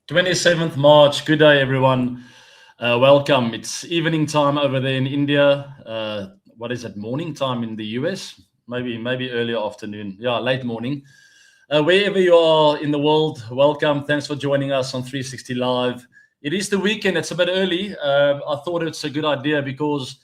27th March. Good day, everyone. Welcome. It's evening time over there in India. What is it? Morning time in the US? Maybe early afternoon. Yeah, late morning. Wherever you are in the world, welcome. Thanks for joining us on 360 Live. It is the weekend. It's a bit early. I thought it's a good idea because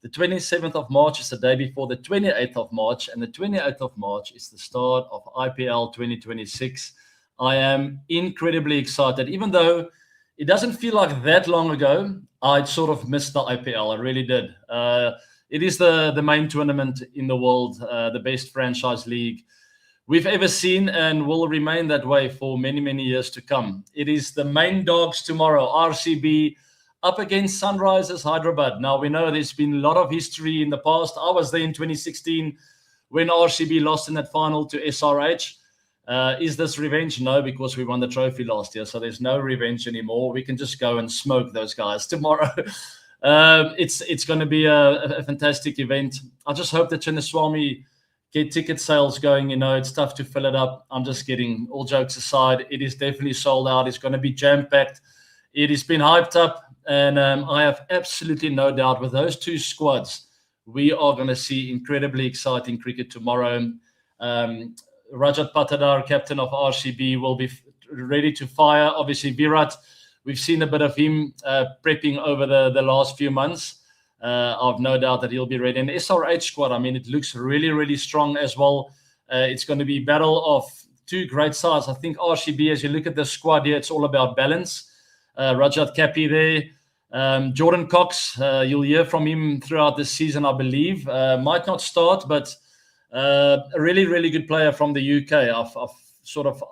the 27th of March is the day before the 28th of March, and the 28th of March is the start of IPL 2026. I am incredibly excited, even though it doesn't feel like that long ago. I sort of missed the IPL. I really did. It is the main tournament in the world, the best franchise league we've ever seen, and will remain that way for many years to come. It is the main dogs tomorrow, RCB up against Sunrisers Hyderabad. Now, we know there's been a lot of history in the past. I was there in 2016 when RCB lost in that final to SRH. Is this revenge? No, because we won the trophy last year, so there's no revenge anymore. We can just go and smoke those guys tomorrow. It's going to be a fantastic event. I just hope that Chinnaswamy get ticket sales going. It's tough to fill it up. I'm just kidding. All jokes aside, it is definitely sold out. It's going to be jam-packed. It has been hyped up, and I have absolutely no doubt with those two squads, we are going to see incredibly exciting cricket tomorrow. Rajat Patidar, captain of RCB, will be ready to fire. Obviously, Virat, we've seen a bit of him prepping over the last few months. I've no doubt that he'll be ready. And the SRH squad, it looks really strong as well. It's going to be battle of two great sides. I think RCB, as you look at the squad here, it's all about balance. Rajat Capi there. Jordan Cox, you'll hear from him throughout this season, I believe. Might not start, but a really good player from the UK. I've sort of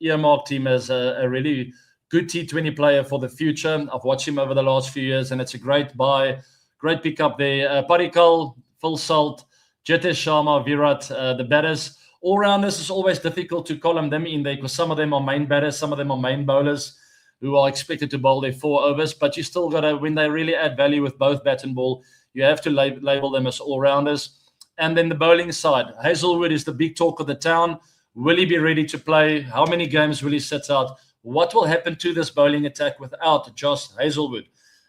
earmarked him as a really good T20 player for the future. I've watched him over the last few years, and it's a great buy. Great pickup there. Parikal, Phil Salt, Jitesh Sharma, Virat, the batters. All-rounders is always difficult to column them in there because some of them are main batters, some of them are main bowlers who are expected to bowl their 4 overs. But you still got to, when they really add value with both bat and ball, you have to label them as all-rounders. And then the bowling side. Hazelwood is the big talk of the town. Will he be ready to play? How many games will he sit out? What will happen to this bowling attack without Josh Hazelwood?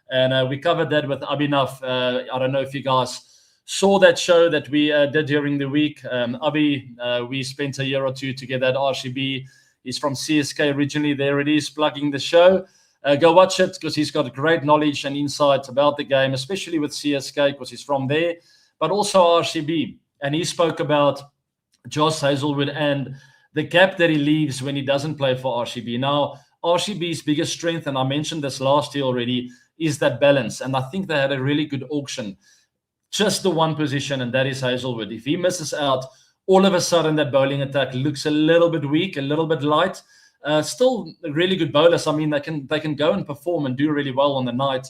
And we covered that with Abhinav. I don't know if you guys saw that show that we did during the week. Abhi, we spent a year or two together at RCB. He's from CSK originally. There it is, plugging the show. Go watch it because he's got great knowledge and insight about the game, especially with CSK because he's from there, but also RCB. And he spoke about Josh Hazelwood and the gap that he leaves when he doesn't play for RCB. Now, RCB's biggest strength, and I mentioned this last year already, is that balance. And I think they had a really good auction. Just the one position, and that is Hazelwood. If he misses out, all of a sudden that bowling attack looks a little bit weak, a little bit light. Still really good bowlers. They can go and perform and do really well on the night.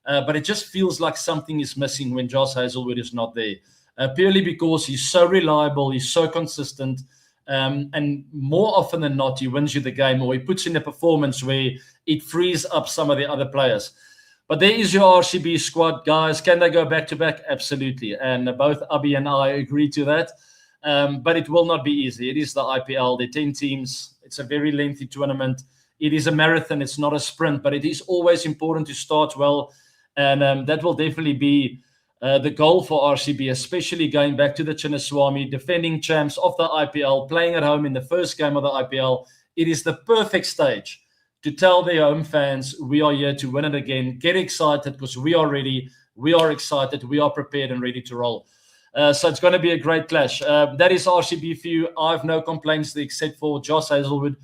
But it just feels like something is missing when Josh Hazelwood is not there. Purely because he's so reliable, he's so consistent. And more often than not, he wins you the game, or he puts in a performance where it frees up some of the other players. But there is your RCB squad, guys. Can they go back-to-back? Absolutely. And both Abhi and I agree to that. But it will not be easy. It is the IPL. There are 10 teams. It's a very lengthy tournament. It is a marathon. It's not a sprint. But it is always important to start well. And that will definitely be the goal for RCB, especially going back to the Chinnaswamy, defending champs of the IPL, playing at home in the first game of the IPL. It is the perfect stage to tell their home fans, we are here to win it again. Get excited because we are ready. We are excited. We are prepared and ready to roll. So it's going to be a great clash. That is RCB for you. I have no complaints except for Josh Hazelwood.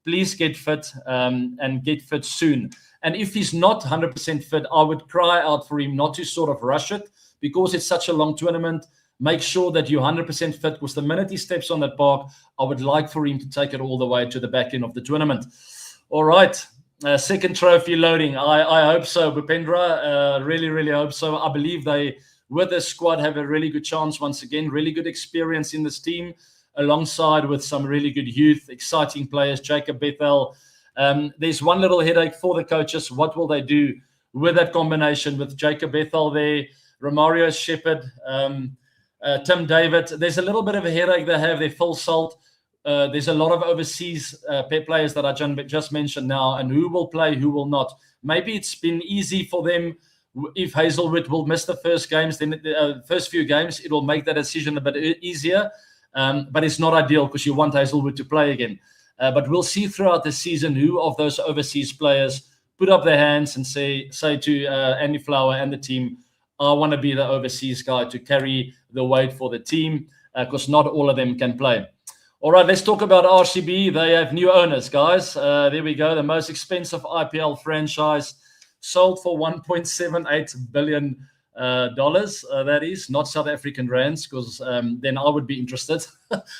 Please get fit and get fit soon. And if he's not 100% fit, I would cry out for him not to sort of rush it because it's such a long tournament. Make sure that you're 100% fit because the minute he steps on that park, I would like for him to take it all the way to the back end of the tournament. All right, second trophy loading. I hope so, Bhupendra. Really hope so. I believe they, with this squad, have a really good chance once again. Really good experience in this team, alongside with some really good youth, exciting players. Jacob Bethel. There's one little headache for the coaches. What will they do with that combination with Jacob Bethel there, Romario Shepherd, Tim David? There's a little bit of a headache they have. They're full salt. there's a lot of overseas players that I just mentioned now, and who will play, who will not. Maybe it's been easy for them. If Hazelwood will miss the first games, then the first few games, it will make that decision a bit easier. But it's not ideal because you want Hazelwood to play again. But we'll see throughout the season who of those overseas players put up their hands and say to Andy Flower and the team, I want to be the overseas guy to carry the weight for the team, because not all of them can play. All right, let's talk about RCB. They have new owners, guys. There we go. The most expensive IPL franchise, sold for $1.78 billion. That is not South African rands, because then I would be interested.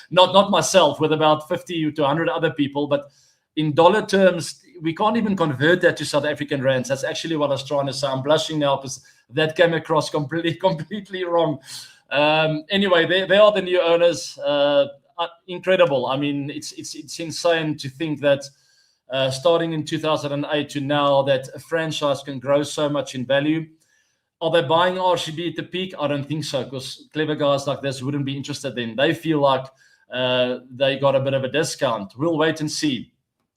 not myself, with about 50 to 100 other people, but in dollar terms, we can't even convert that to South African rands. That's actually what I was trying to say. I'm blushing now because that came across completely wrong. Anyway, they are the new owners. Incredible. I mean, it's insane to think that starting in 2008 to now, that a franchise can grow so much in value. Are they buying RCB at the peak? I don't think so, because clever guys like this wouldn't be interested in. They feel like they got a bit of a discount. We'll wait and see.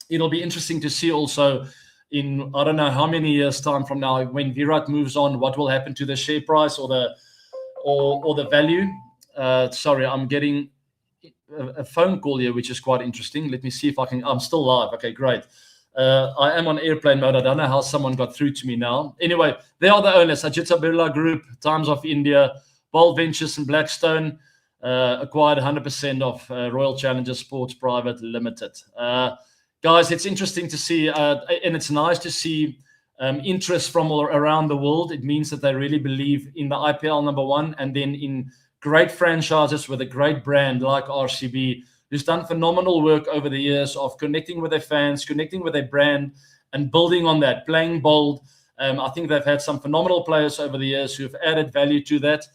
It'll be interesting to see also in, I don't know how many years' time from now, when Virat moves on, what will happen to the share price or the value. Sorry, I'm getting a phone call here, which is quite interesting. Let me see if I can. I'm still live. Okay, great. I am on airplane mode. I don't know how someone got through to me now. Anyway, they are the owners. Ajitya Birla Group, Times of India, Bold Ventures and Blackstone acquired 100% of Royal Challengers Sports Private Limited. Guys, it's interesting to see, and it's nice to see interest from all around the world. It means that they really believe in the IPL, number one, and then in great franchises with a great brand like RCB, who's done phenomenal work over the years of connecting with their fans, connecting with their brand, and building on that, playing bold. I think they've had some phenomenal players over the years who have added value to that.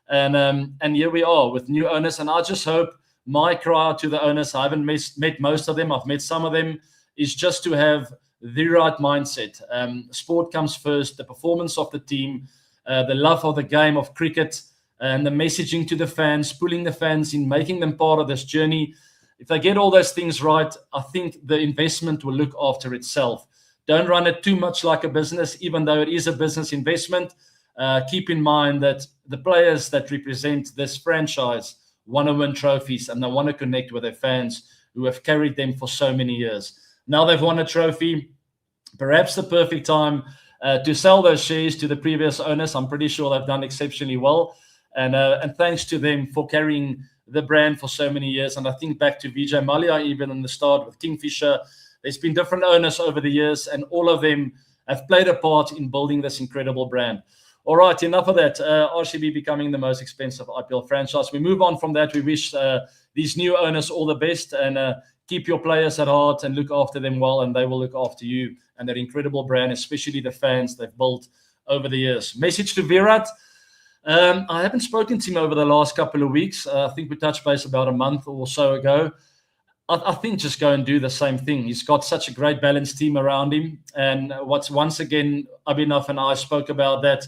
And here we are with new owners. And I just hope my cry out to the owners, I haven't met most of them, I've met some of them, is just to have the right mindset. Sport comes first, the performance of the team, the love of the game of cricket, and the messaging to the fans, pulling the fans in, making them part of this journey. If they get all those things right, I think the investment will look after itself. Don't run it too much like a business, even though it is a business investment. Keep in mind that the players that represent this franchise want to win trophies, and they want to connect with their fans who have carried them for so many years. Now they've won a trophy, perhaps the perfect time to sell those shares to the previous owners. I'm pretty sure they've done exceptionally well. And thanks to them for carrying the brand for so many years. And I think back to Vijay Mallya, even in the start with Kingfisher, there's been different owners over the years, and all of them have played a part in building this incredible brand. All right, enough of that. RCB becoming the most expensive IPL franchise. We move on from that. We wish these new owners all the best, and keep your players at heart and look after them well, and they will look after you and their incredible brand, especially the fans they've built over the years. Message to Virat. I haven't spoken to him over the last couple of weeks. I think we touched base about a month or so ago. I think just go and do the same thing. He's got such a great balanced team around him. And once again, Abhinav and I spoke about that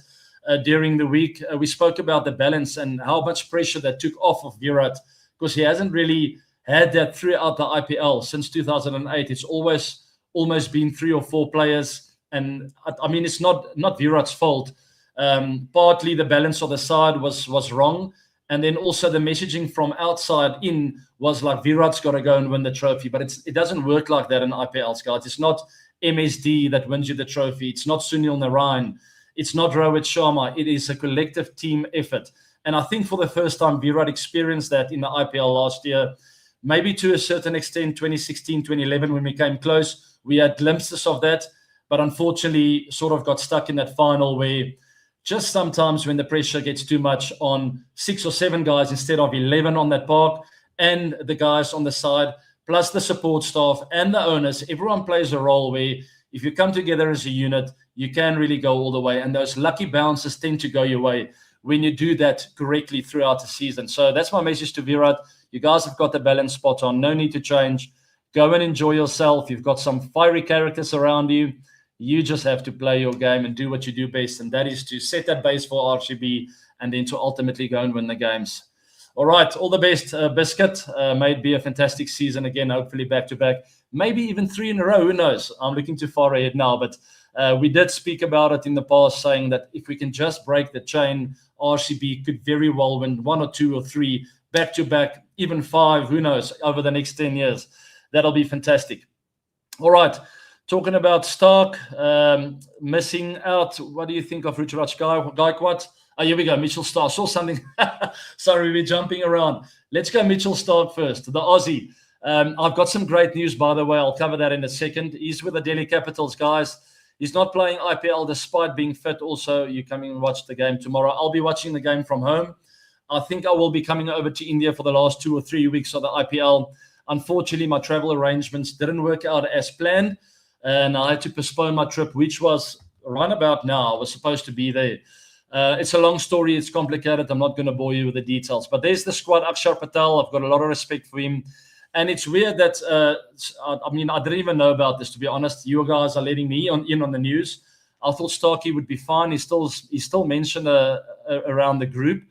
during the week. We spoke about the balance and how much pressure that took off of Virat, because he hasn't really had that throughout the IPL since 2008. It's always almost been 3 or 4 players. And I mean, it's not Virat's fault. Partly the balance of the side was wrong. And then also the messaging from outside in was like, Virat's got to go and win the trophy. But it doesn't work like that in IPL, guys. It's not MSD that wins you the trophy. It's not Sunil Narayan. It's not Rohit Sharma. It is a collective team effort. And I think for the first time, Virat experienced that in the IPL last year. Maybe to a certain extent, 2016, 2011, when we came close, we had glimpses of that. But unfortunately, sort of got stuck in that final where just sometimes when the pressure gets too much on 6 or 7 guys instead of 11 on that park, and the guys on the side, plus the support staff and the owners, everyone plays a role where if you come together as a unit, you can really go all the way. And those lucky bounces tend to go your way when you do that correctly throughout the season. So that's my message to Virat. You guys have got the balance spot on. No need to change. Go and enjoy yourself. You've got some fiery characters around you. You just have to play your game and do what you do best, and that is to set that base for RCB and then to ultimately go and win the games. All right, all the best, Biscuit. May it be a fantastic season again, hopefully back-to-back. Maybe even 3 in a row, who knows? I'm looking too far ahead now, but we did speak about it in the past, saying that if we can just break the chain, RCB could very well win 1 or 2 or 3 back-to-back, even 5, who knows, over the next 10 years. That'll be fantastic. All right, talking about Starc, missing out. What do you think of Ruturaj Gaikwad? Oh, here we go, Mitchell Starc. Saw something. Sorry, we're jumping around. Let's go Mitchell Starc first, the Aussie. I've got some great news, by the way. I'll cover that in a second. He's with the Delhi Capitals, guys. He's not playing IPL despite being fit. Also, you coming and watch the game tomorrow. I'll be watching the game from home. I think I will be coming over to India for the last 2 or 3 weeks of the IPL. Unfortunately, my travel arrangements didn't work out as planned, and I had to postpone my trip, which was right about now. I was supposed to be there. It's a long story. It's complicated. I'm not going to bore you with the details. But there's the squad, Akshar Patel. I've got a lot of respect for him. And it's weird that, I didn't even know about this, to be honest. You guys are letting me in on the news. I thought Starkey would be fine. He's still mentioned around the group.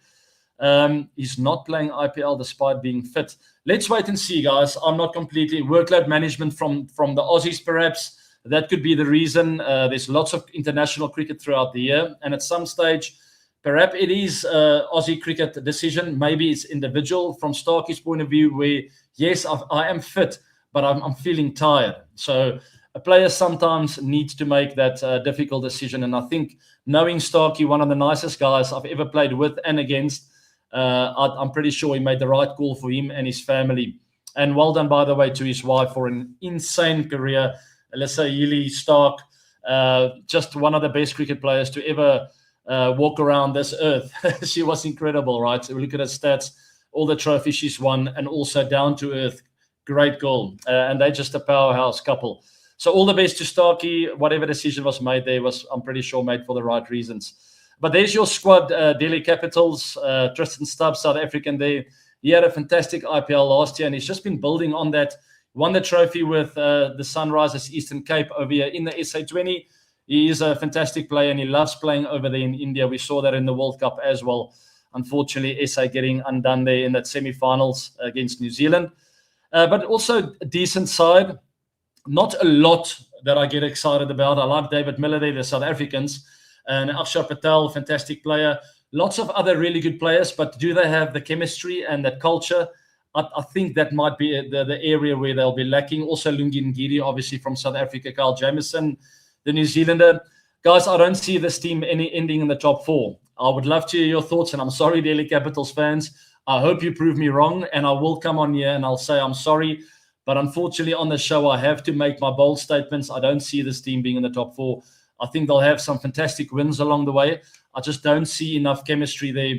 He's not playing IPL despite being fit. Let's wait and see, guys. I'm not completely workload management from the Aussies, perhaps. That could be the reason. There's lots of international cricket throughout the year, and at some stage, perhaps it is Aussie cricket decision. Maybe it's individual from Starkey's point of view, where yes, I am fit, but I'm feeling tired. So a player sometimes needs to make that difficult decision, and I think knowing Starkey, one of the nicest guys I've ever played with and against, I'm pretty sure he made the right call for him and his family. And well done, by the way, to his wife for an insane career. Let's say Yili Starc, just one of the best cricket players to ever walk around this earth. She was incredible, right? So look at her stats, all the trophies she's won, and also down to earth. Great goal. And they're just a powerhouse couple. So all the best to Starkey. Whatever decision was made there was, I'm pretty sure, made for the right reasons. But there's your squad, Delhi Capitals, Tristan Stubbs, South African there. He had a fantastic IPL last year, and he's just been building on that. Won the trophy with the Sunrisers Eastern Cape over here in the SA20. He is a fantastic player, and he loves playing over there in India. We saw that in the World Cup as well. Unfortunately, SA getting undone there in that semi-finals against New Zealand. But also a decent side. Not a lot that I get excited about. I like David Miller there, the South Africans. And Akshar Patel, fantastic player. Lots of other really good players, but do they have the chemistry and that culture? I think that might be the area where they'll be lacking. Also, Lungi Ngidi, obviously from South Africa, Kyle Jamieson, the New Zealander. Guys, I don't see this team ending in the top 4. I would love to hear your thoughts, and I'm sorry, Delhi Capitals fans. I hope you prove me wrong, and I will come on here and I'll say I'm sorry. But unfortunately, on the show, I have to make my bold statements. I don't see this team being in the top 4. I think they'll have some fantastic wins along the way. I just don't see enough chemistry there.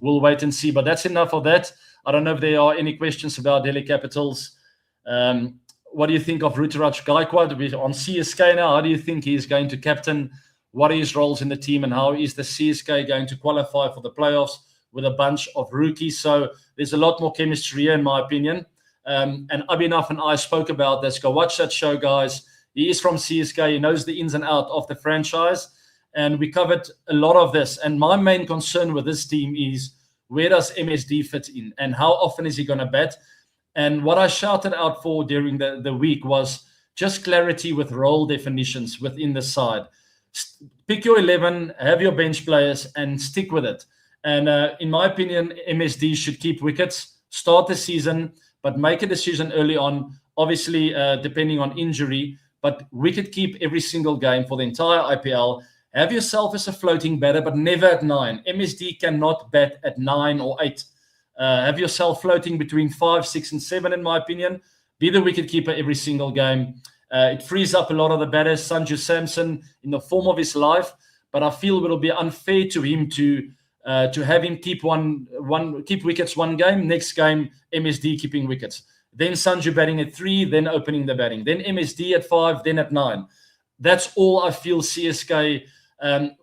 We'll wait and see. But that's enough of that. I don't know if there are any questions about Delhi Capitals. What do you think of Ruturaj Gaikwad? We're on CSK now. How do you think he's going to captain? What are his roles in the team? And how is the CSK going to qualify for the playoffs with a bunch of rookies? So there's a lot more chemistry here, in my opinion. And Abhinav and I spoke about this. Go watch that show, guys. He is from CSK. He knows the ins and outs of the franchise. And we covered a lot of this. And my main concern with this team is, where does MSD fit in? And how often is he going to bat? And what I shouted out for during the week was just clarity with role definitions within the side. Pick your 11, have your bench players, and stick with it. And in my opinion, MSD should keep wickets, start the season, but make a decision early on, obviously depending on injury, but wicket keep every single game for the entire IPL. Have yourself as a floating batter, but never at 9. MSD cannot bat at 9 or 8. Have yourself floating between 5, 6, and 7, in my opinion. Be the wicketkeeper every single game. It frees up a lot of the batters. Sanju Samson in the form of his life, but I feel it'll be unfair to him to have him keep wickets one game. Next game, MSD keeping wickets. Then Sanju batting at 3, then opening the batting. Then MSD at 5, then at 9. That's all I feel CSK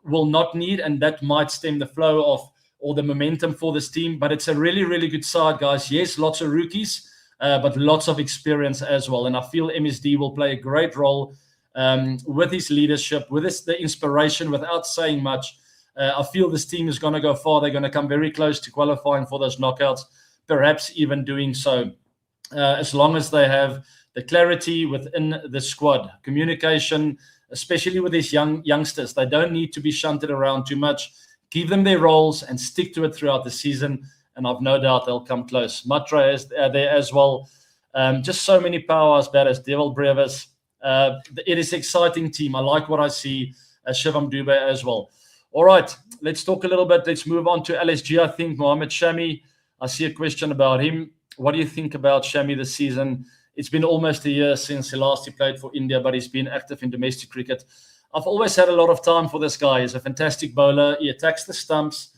will not need, and that might stem the flow of or the momentum for this team. But it's a really, really good side, guys. Yes, lots of rookies, but lots of experience as well. And I feel MSD will play a great role with his leadership, with the inspiration, without saying much. I feel this team is going to go far. They're going to come very close to qualifying for those knockouts. perhaps even doing so, as long as they have the clarity within the squad, communication, especially with these youngsters. They don't need to be shunted around too much. Give them their roles and stick to it throughout the season, and I've no doubt they'll come close. Matra is there as well. Just so many powerhouse batters. Devil Brevis. It is an exciting team. I like what I see. Shivam Dube as well. All right, let's talk a little bit. Let's move on to LSG. I think Mohammed Shami. I see a question about him. What do you think about Shami this season? It's been almost a year since he played for India, but he's been active in domestic cricket. I've always had a lot of time for this guy. He's a fantastic bowler. He attacks the stumps.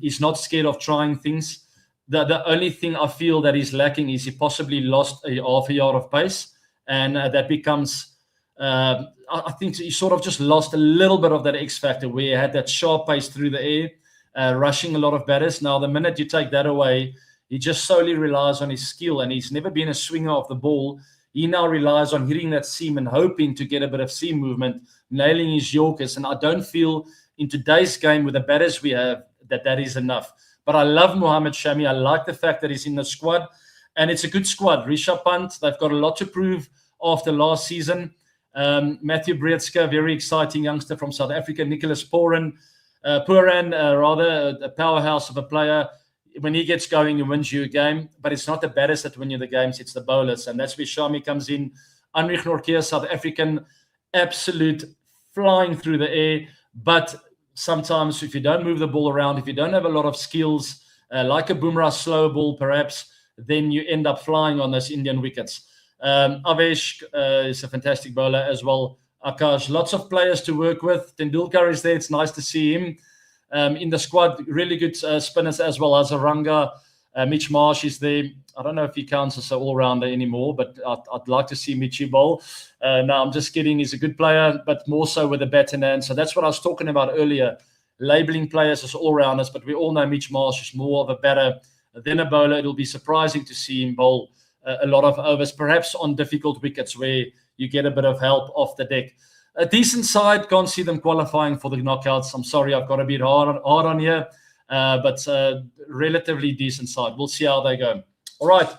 He's not scared of trying things. The only thing I feel that he's lacking is he possibly lost half a yard of pace, and that becomes, I think he sort of just lost a little bit of that X factor where he had that sharp pace through the air, rushing a lot of batters. Now, the minute you take that away, he just solely relies on his skill, and he's never been a swinger of the ball. He now relies on hitting that seam and hoping to get a bit of seam movement, nailing his Yorkers. And I don't feel in today's game with the batters we have that is enough. But I love Mohammed Shami. I like the fact that he's in the squad, and it's a good squad. Rishabh Pant, they've got a lot to prove after last season. Matthew Breetska, very exciting youngster from South Africa. Nicholas Puran, a powerhouse of a player. When he gets going, he wins you a game. But it's not the batters that win you the games, it's the bowlers. And that's where Shami comes in. Anrich Nortje, South African, absolute flying through the air. But sometimes if you don't move the ball around, if you don't have a lot of skills, like a Bumrah slow ball perhaps, then you end up flying on those Indian wickets. Avesh is a fantastic bowler as well. Akash, lots of players to work with. Tendulkar is there. It's nice to see him in the squad. Really good spinners as well as Aranga. Mitch Marsh is there. I don't know if he counts as an all-rounder anymore, but I'd like to see Mitchy bowl. Now, I'm just kidding. He's a good player, but more so with a bat in hand. So that's what I was talking about earlier, labeling players as all-rounders, but we all know Mitch Marsh is more of a batter than a bowler. It'll be surprising to see him bowl a lot of overs, perhaps on difficult wickets where you get a bit of help off the deck. A decent side, can't see them qualifying for the knockouts. I'm sorry, I've got a bit hard on here, but relatively decent side. We'll see how they go. All right,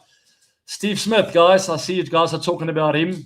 Steve Smith, guys. I see you guys are talking about him.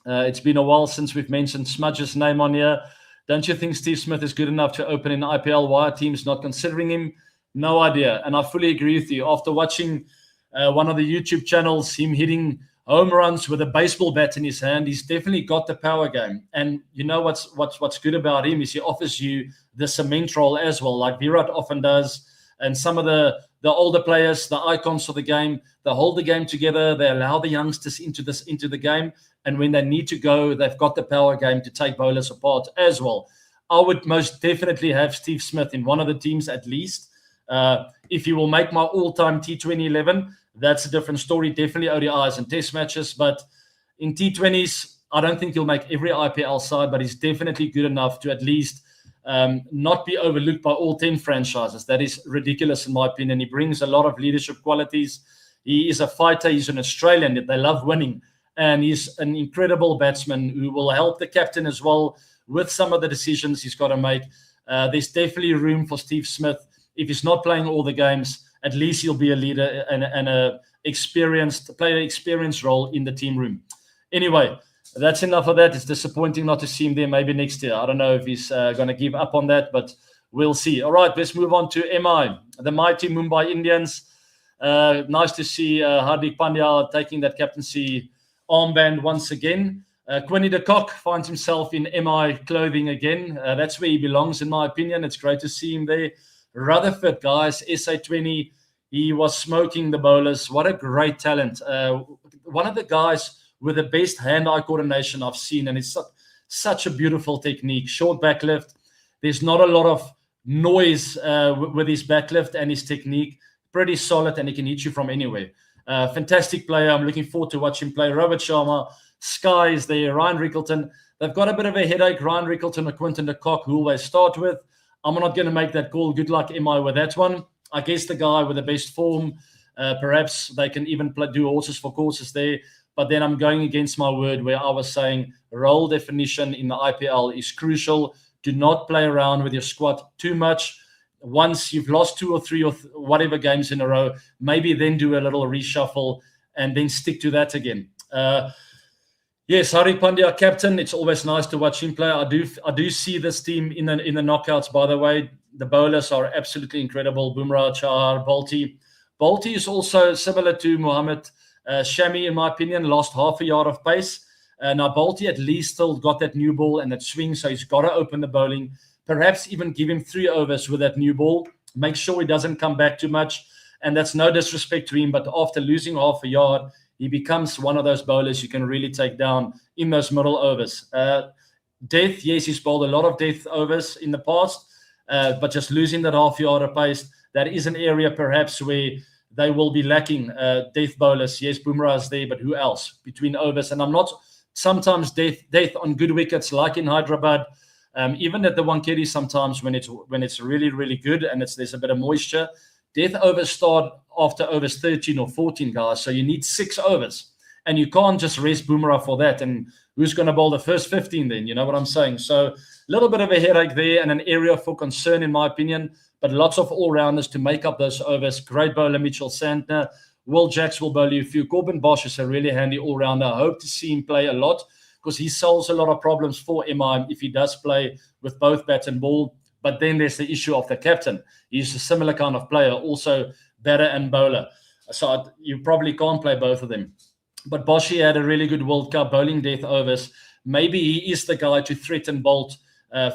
It's been a while since we've mentioned Smudge's name on here. Don't you think Steve Smith is good enough to open in IPL? Why are teams not considering him? No idea. And I fully agree with you. After watching one of the YouTube channels, him hitting home runs with a baseball bat in his hand, he's definitely got the power game. And you know what's good about him is he offers you the cement role as well, like Virat often does. And some of the older players, the icons of the game, they hold the game together. They allow the youngsters into the game. And when they need to go, they've got the power game to take bowlers apart as well. I would most definitely have Steve Smith in one of the teams at least. If he will make my all-time T20 11, that's a different story. Definitely ODIs and test matches. But in T20s, I don't think he'll make every IPL side, but he's definitely good enough to at least not be overlooked by all 10 franchises. That is ridiculous in my opinion. He brings a lot of leadership qualities. He is a fighter. He's an Australian. They love winning. And he's an incredible batsman who will help the captain as well with some of the decisions he's got to make. There's definitely room for Steve Smith. If he's not playing all the games, at least he'll be a leader and a player experience role in the team room. Anyway, that's enough of that. It's disappointing not to see him there maybe next year. I don't know if he's going to give up on that, but we'll see. All right, let's move on to MI, the mighty Mumbai Indians. Nice to see Hardik Pandya taking that captaincy armband once again. Quinny de Kock finds himself in MI clothing again. That's where he belongs, in my opinion. It's great to see him there. Rutherford, guys, SA20, he was smoking the bowlers. What a great talent. One of the guys with the best hand-eye coordination I've seen, and it's such a beautiful technique. Short backlift. There's not a lot of noise with his backlift and his technique. Pretty solid, and he can hit you from anywhere. Fantastic player. I'm looking forward to watching him play. Robert Sharma, Sky is there, Ryan Rickelton. They've got a bit of a headache, Ryan Rickelton or Quinton de Kock, who will they start with? I'm not going to make that call. Good luck, MI, with that one. I guess the guy with the best form, perhaps they can even do horses for courses there. But then I'm going against my word where I was saying role definition in the IPL is crucial. Do not play around with your squad too much. once you've lost 2 or 3 or whatever games in a row, maybe then do a little reshuffle and then stick to that again. Yes, Hardik Pandya, captain. It's always nice to watch him play. I do see this team in the knockouts. By the way, the bowlers are absolutely incredible. Bumrah, Chahar, Bolte. Bolte is also similar to Mohammed Shami, in my opinion. Lost half a yard of pace. Now Bolte at least still got that new ball and that swing, so he's got to open the bowling. Perhaps even give him 3 overs with that new ball. Make sure he doesn't come back too much. And that's no disrespect to him, but after losing half a yard, he becomes one of those bowlers you can really take down in those middle overs. Death, yes, he's bowled a lot of death overs in the past, but just losing that half yard of pace, that is an area perhaps where they will be lacking death bowlers. Yes, Bumrah is there, but who else between overs? And I'm not sometimes death on good wickets like in Hyderabad, even at the Wankhede sometimes when it's really, really good and there's a bit of moisture. Death overs start after overs 13 or 14, guys. So you need 6 overs. And you can't just rest Bumrah for that. And who's going to bowl the first 15 then? You know what I'm saying? So a little bit of a headache there and an area for concern, in my opinion. But lots of all-rounders to make up those overs. Great bowler, Mitchell Santner. Will Jacks will bowl you a few. Corbin Bosch is a really handy all-rounder. I hope to see him play a lot because he solves a lot of problems for MI if he does play with both bat and ball. But then there's the issue of the captain. He's a similar kind of player, also batter and bowler. So you probably can't play both of them. But Boshi had a really good World Cup bowling death overs. Maybe he is the guy to threaten Bolt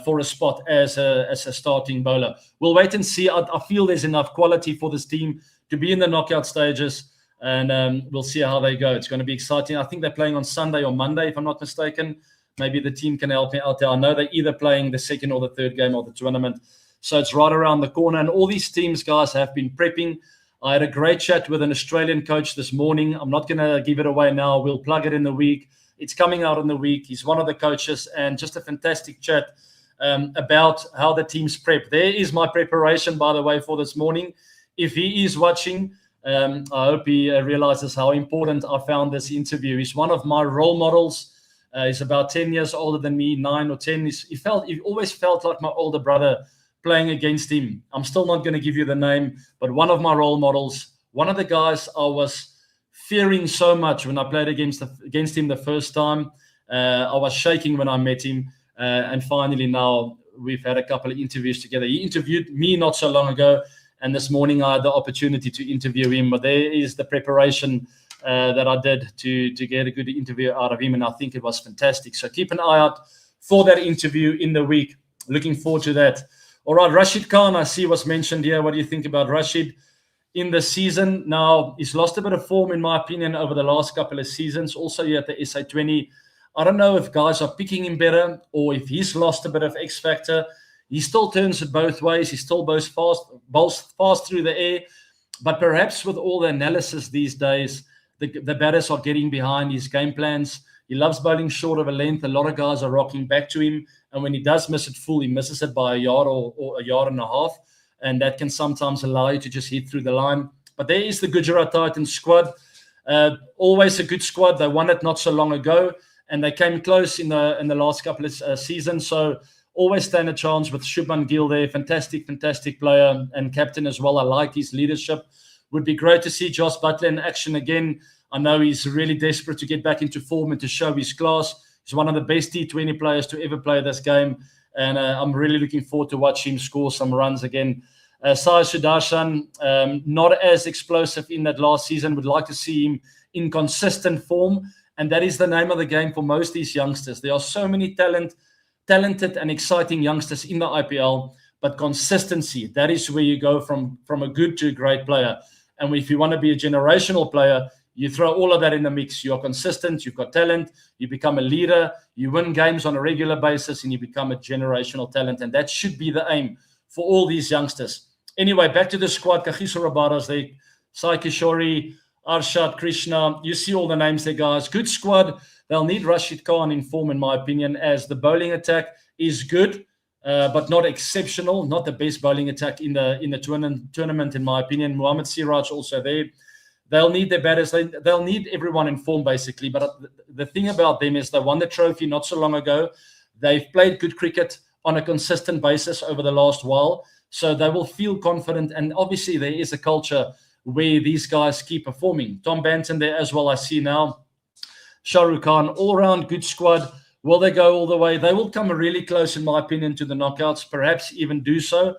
for a spot as a starting bowler. We'll wait and see. I feel there's enough quality for this team to be in the knockout stages, and we'll see how they go. It's going to be exciting. I think they're playing on Sunday or Monday, if I'm not mistaken. Maybe the team can help me out there. I know they're either playing the second or the third game of the tournament. So it's right around the corner. And all these teams, guys, have been prepping. I had a great chat with an Australian coach this morning. I'm not going to give it away now. We'll plug it in the week. It's coming out in the week. He's one of the coaches, and just a fantastic chat about how the teams prep. There is my preparation, by the way, for this morning. If he is watching, I hope he realizes how important I found this interview. He's one of my role models. He's about 10 years older than me, 9 or 10. He always felt like my older brother playing against him. I'm still not going to give you the name, but one of my role models, one of the guys I was fearing so much when I played against him the first time. I was shaking when I met him. And finally now we've had a couple of interviews together. He interviewed me not so long ago, and this morning I had the opportunity to interview him. But there is the preparation that I did to get a good interview out of him, and I think it was fantastic. So keep an eye out for that interview in the week. Looking forward to that. All right, Rashid Khan, I see was mentioned here. What do you think about Rashid in the season? Now, he's lost a bit of form, in my opinion, over the last couple of seasons. Also here at the SA20. I don't know if guys are picking him better or if he's lost a bit of X factor. He still turns it both ways. He still bowls fast through the air. But perhaps with all the analysis these days, the batters are getting behind his game plans. He loves bowling short of a length. A lot of guys are rocking back to him. And when he does miss it full, he misses it by a yard or a yard and a half. And that can sometimes allow you to just hit through the line. But there is the Gujarat Titans squad. Always a good squad. They won it not so long ago. And they came close in the last couple of seasons. So always stand a chance with Shubman Gill there. Fantastic, fantastic player and captain as well. I like his leadership. Would be great to see Josh Butler in action again. I know he's really desperate to get back into form and to show his class. He's one of the best T20 players to ever play this game. And I'm really looking forward to watch him score some runs again. Sai Sudarshan, not as explosive in that last season. Would like to see him in consistent form. And that is the name of the game for most of these youngsters. There are so many talented and exciting youngsters in the IPL. But consistency, that is where you go from a good to a great player. And if you want to be a generational player, you throw all of that in the mix. You're consistent, you've got talent, you become a leader, you win games on a regular basis, and you become a generational talent. And that should be the aim for all these youngsters. Anyway, back to the squad. Kagiso Rabada's there, Sai Kishori, Arshad, Krishna. You see all the names there, guys. Good squad. They'll need Rashid Khan in form, in my opinion, as the bowling attack is good, but not exceptional. Not the best bowling attack in the tournament, in my opinion. Mohammed Siraj also there. They'll need their batters. They'll need everyone in form, basically. But the thing about them is they won the trophy not so long ago. They've played good cricket on a consistent basis over the last while. So they will feel confident. And obviously there is a culture where these guys keep performing. Tom Banton there as well, I see now. Shah Rukh Khan, all-round good squad. Will they go all the way? They will come really close, in my opinion, to the knockouts, perhaps even do so.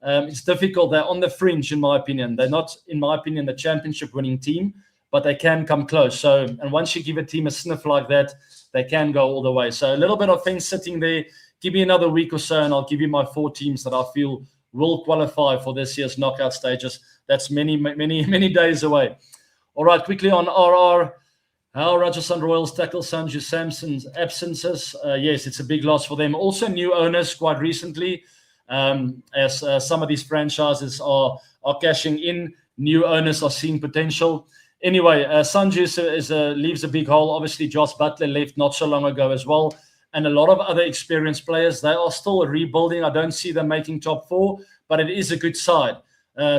It's difficult. They're on the fringe, in my opinion. They're not, in my opinion, the championship-winning team, but they can come close. So, and once you give a team a sniff like that, they can go all the way. So a little bit of fence sitting there. Give me another week or so, and I'll give you my 4 teams that I feel will qualify for this year's knockout stages. That's many, many, many days away. All right, quickly on RR. How Rajasthan Royals tackle Sanju Samson's absences. Yes, it's a big loss for them. Also, new owners quite recently, as some of these franchises are cashing in. New owners are seeing potential. Anyway, Sanju leaves a big hole. Obviously, Josh Butler left not so long ago as well. And a lot of other experienced players. They are still rebuilding. I don't see them making top 4, but it is a good side.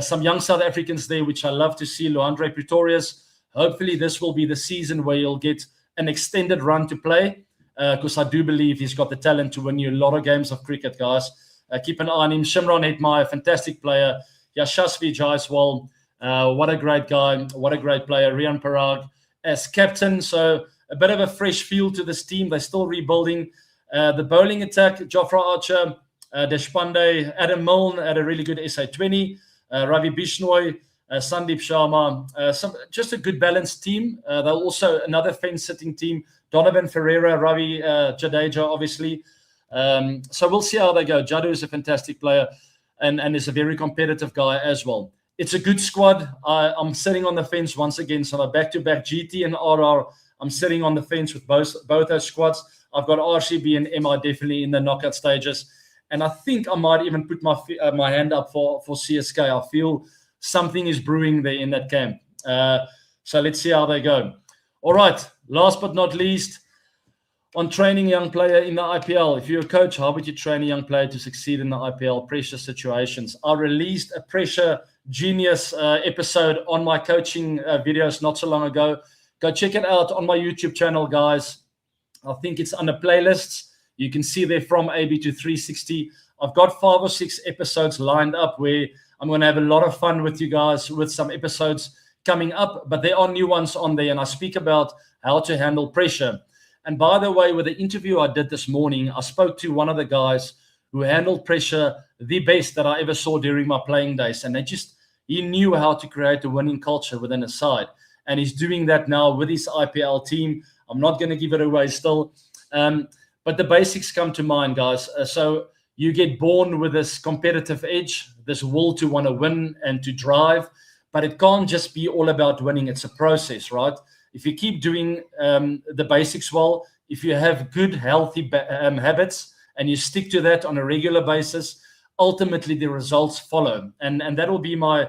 Some young South Africans there, which I love to see. Luandre Pretorius. Hopefully, this will be the season where you'll get an extended run to play, because I do believe he's got the talent to win you a lot of games of cricket, guys. Keep an eye on him. Shimron Hetmeyer, fantastic player. Yashasvi Jaiswal, what a great guy. What a great player. Rian Parag as captain. So a bit of a fresh feel to this team. They're still rebuilding. The bowling attack, Jofra Archer, Deshpande, Adam Milne had a really good SA20. Ravi Bishnoi, Sandeep Sharma, just a good balanced team. They're also another fence-sitting team. Donovan Ferreira, Ravi Jadeja, obviously. So we'll see how they go. Jadu is a fantastic player and is a very competitive guy as well. It's a good squad. I'm sitting on the fence once again. So my back-to-back GT and RR, I'm sitting on the fence with both those squads. I've got RCB and MI definitely in the knockout stages. And I think I might even put my hand up for CSK. I feel something is brewing there in that camp. So let's see how they go. All right. Last but not least, on training a young player in the IPL. If you're a coach, how would you train a young player to succeed in the IPL pressure situations? I released a Pressure Genius episode on my coaching videos not so long ago. Go check it out on my YouTube channel, guys. I think it's under playlists. You can see there from AB to 360. I've got 5 or 6 episodes lined up where I'm going to have a lot of fun with you guys with some episodes coming up, but there are new ones on there, and I speak about how to handle pressure. And by the way, with the interview I did this morning, I spoke to one of the guys who handled pressure the best that I ever saw during my playing days. And he knew how to create a winning culture within a side. And he's doing that now with his IPL team. I'm not going to give it away still. But the basics come to mind, guys. So you get born with this competitive edge, this will to want to win and to drive. But it can't just be all about winning. It's a process, right? If you keep doing the basics well, if you have good, healthy habits and you stick to that on a regular basis, ultimately the results follow. And that will be my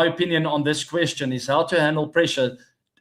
opinion on this question, is how to handle pressure.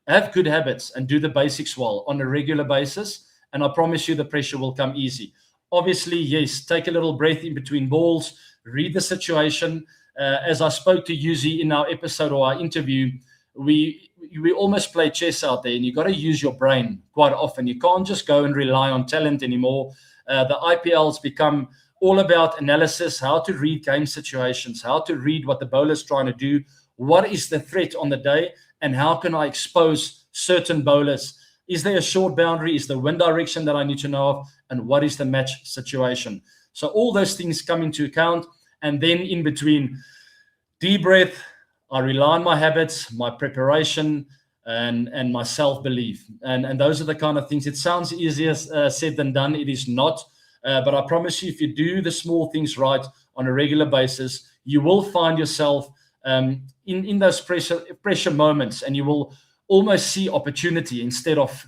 Have good habits and do the basics well on a regular basis. And I promise you the pressure will come easy. Obviously, yes, take a little breath in between balls, read the situation. As I spoke to Yuzi in our episode or our interview, we almost play chess out there, and you got to use your brain quite often. You can't just go and rely on talent anymore. The IPL's become all about analysis, how to read game situations, how to read what the bowler's trying to do, what is the threat on the day, and how can I expose certain bowlers. Is there a short boundary? Is the wind direction that I need to know of? And what is the match situation? So all those things come into account. And then in between, deep breath, I rely on my habits, my preparation, and my self-belief. And those are the kind of things. It sounds easier said than done. It is not. But I promise you, if you do the small things right on a regular basis, you will find yourself in those pressure moments, and you will almost see opportunity instead of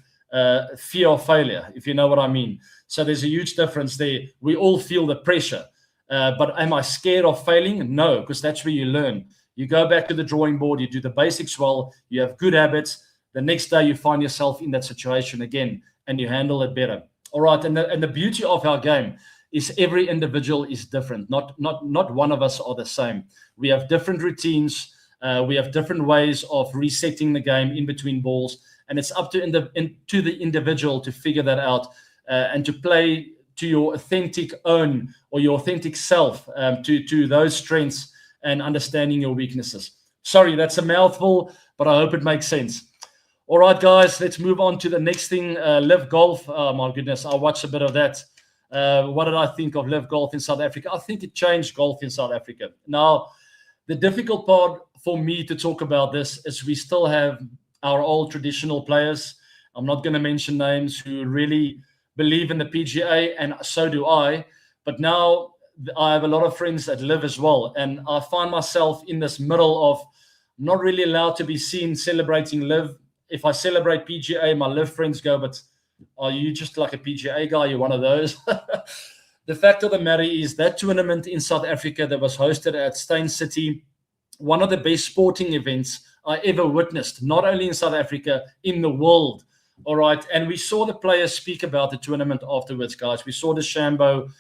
fear of failure, if you know what I mean. So there's a huge difference there. We all feel the pressure. But am I scared of failing? No, because that's where you learn. You go back to the drawing board, you do the basics well, you have good habits. The next day you find yourself in that situation again, and you handle it better. All right, and the beauty of our game is every individual is different. Not one of us are the same. We have different routines. We have different ways of resetting the game in between balls, and it's up to the individual to figure that out and to play to your authentic own or your authentic self, to those strengths and understanding your weaknesses. Sorry, that's a mouthful, but I hope it makes sense. All right, guys, let's move on to the next thing. LIV Golf. Oh, my goodness, I watched a bit of that. What did I think of LIV Golf in South Africa? I think it changed golf in South Africa. Now, the difficult part for me to talk about this is we still have our old traditional players. I'm not going to mention names, who really believe in the PGA, and so do I. But now I have a lot of friends that LIV as well, and I find myself in this middle of not really allowed to be seen celebrating LIV. If I celebrate PGA, my LIV friends go, but are you just like a PGA guy? You're one of those. The fact of the matter is that tournament in South Africa that was hosted at Steyn City, one of the best sporting events I ever witnessed, not only in South Africa, in the world. All right. And we saw the players speak about the tournament afterwards, guys. We saw DeChambeau,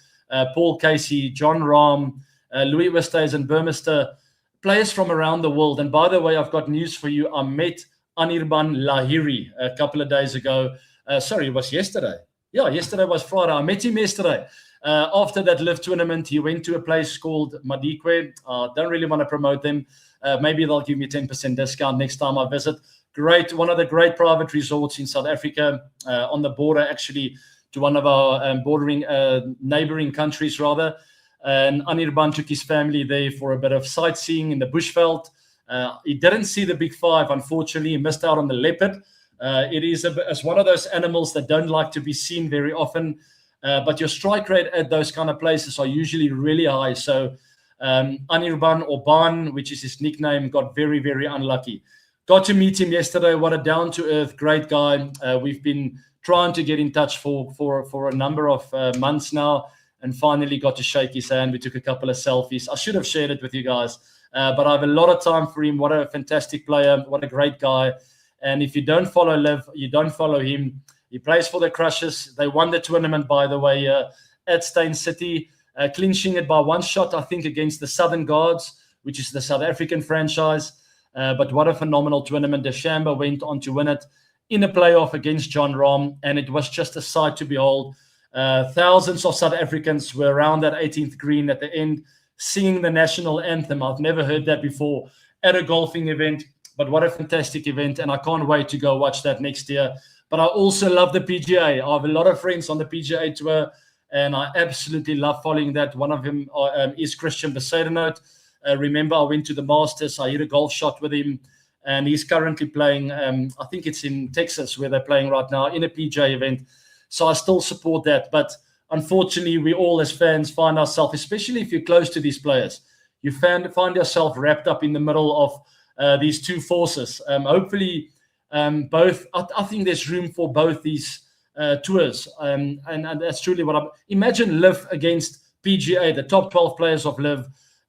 Paul Casey, John Rahm, Louis Oosthuizen, Burmester, players from around the world. And by the way, I've got news for you. I met Anirban Lahiri a couple of days ago. Sorry, it was yesterday. Yeah, yesterday was Friday. I met him yesterday. After that LIV tournament, he went to a place called Madikwe. Don't really want to promote them. Maybe they'll give me 10% discount next time I visit. Great, one of the great private resorts in South Africa, on the border actually to one of our bordering neighboring countries rather. And Anirban took his family there for a bit of sightseeing in the bushveld. He didn't see the big five, unfortunately. He missed out on the leopard. It is it's one of those animals that don't like to be seen very often. But your strike rate at those kind of places are usually really high. So Anirban, or Ban, which is his nickname, got very, very unlucky. Got to meet him yesterday. What a down-to-earth, great guy. We've been trying to get in touch for a number of months now, and finally got to shake his hand. We took a couple of selfies. I should have shared it with you guys, but I have a lot of time for him. What a fantastic player. What a great guy. And if you don't follow LIV, you don't follow him. He plays for the Crushers. They won the tournament, by the way, at Steyn City, clinching it by one shot, I think, against the Southern Guards, which is the South African franchise. But what a phenomenal tournament. DeChambeau went on to win it in a playoff against John Rahm, and it was just a sight to behold. Thousands of South Africans were around that 18th green at the end, singing the national anthem. I've never heard that before at a golfing event, but what a fantastic event, and I can't wait to go watch that next year. But I also love the PGA. I have a lot of friends on the PGA Tour, and I absolutely love following that. One of them is Christian Besaidenote. Remember, I went to the Masters. I hit a golf shot with him, and he's currently playing, I think it's in Texas where they're playing right now, in a PGA event. So I still support that. But unfortunately, we all as fans find ourselves, especially if you're close to these players, you find yourself wrapped up in the middle of these two forces. Hopefully, both. I think there's room for both these tours, and that's truly what I imagine. LIV against PGA, the top 12 players of LIV,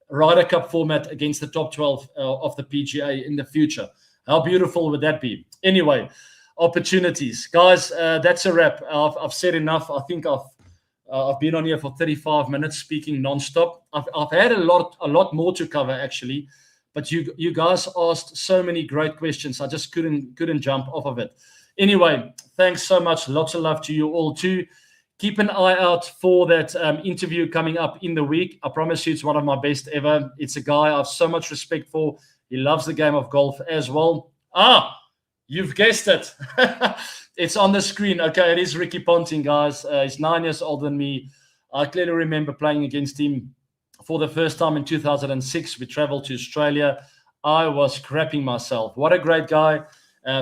Ryder Cup format against the top 12 of the PGA in the future. How beautiful would that be? Anyway, opportunities, guys. That's a wrap. I've said enough. I think I've been on here for 35 minutes speaking nonstop. I've had a lot more to cover actually. But you guys asked so many great questions. I just couldn't jump off of it. Anyway, thanks so much. Lots of love to you all too. Keep an eye out for that interview coming up in the week. I promise you it's one of my best ever. It's a guy I have so much respect for. He loves the game of golf as well. You've guessed it. It's on the screen. Okay, it is Ricky Ponting, guys. He's 9 years older than me. I clearly remember playing against him for the first time in 2006. We traveled to Australia. I was crapping myself. What a great guy.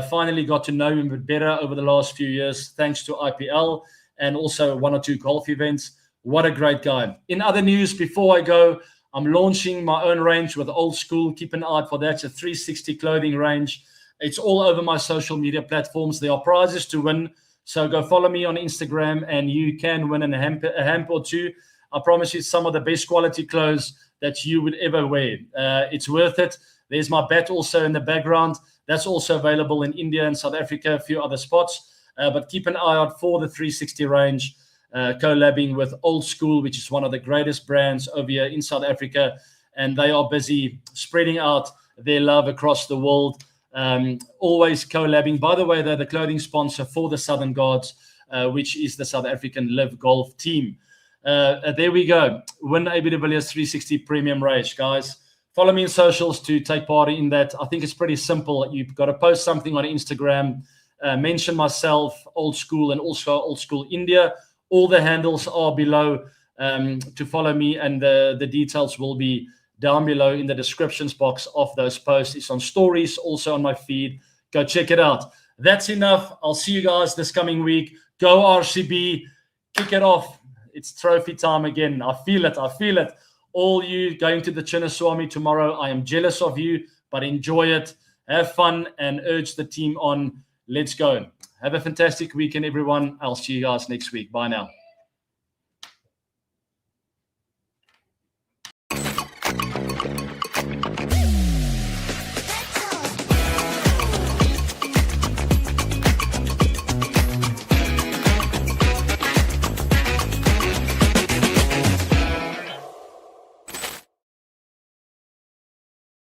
Finally got to know him a bit better over the last few years, thanks to IPL and also one or two golf events. What a great guy. In other news, before I go, I'm launching my own range with Old School. Keep an eye out for that. It's a 360 clothing range. It's all over my social media platforms. There are prizes to win. So go follow me on Instagram and you can win a hamper or two. I promise you, it's some of the best quality clothes that you would ever wear. It's worth it. There's my bat also in the background. That's also available in India and South Africa, a few other spots. But keep an eye out for the 360 range, collabing with Old School, which is one of the greatest brands over here in South Africa. And they are busy spreading out their love across the world. Always collabing. By the way, they're the clothing sponsor for the Southern Guards, which is the South African LIV Golf team. There we go. Win AB de Villiers 360 Premium Race, guys. Follow me in socials to take part in that. I think it's pretty simple. You've got to post something on Instagram, mention myself, Old School, and also Old School India. All the handles are below to follow me, and the details will be down below in the descriptions box of those posts. It's on stories, also on my feed. Go check it out. That's enough. I'll see you guys this coming week. Go RCB. Kick it off. It's trophy time again. I feel it. I feel it. All you going to the Chinnaswamy tomorrow, I am jealous of you, but enjoy it. Have fun and urge the team on. Let's go. Have a fantastic weekend, everyone. I'll see you guys next week. Bye now.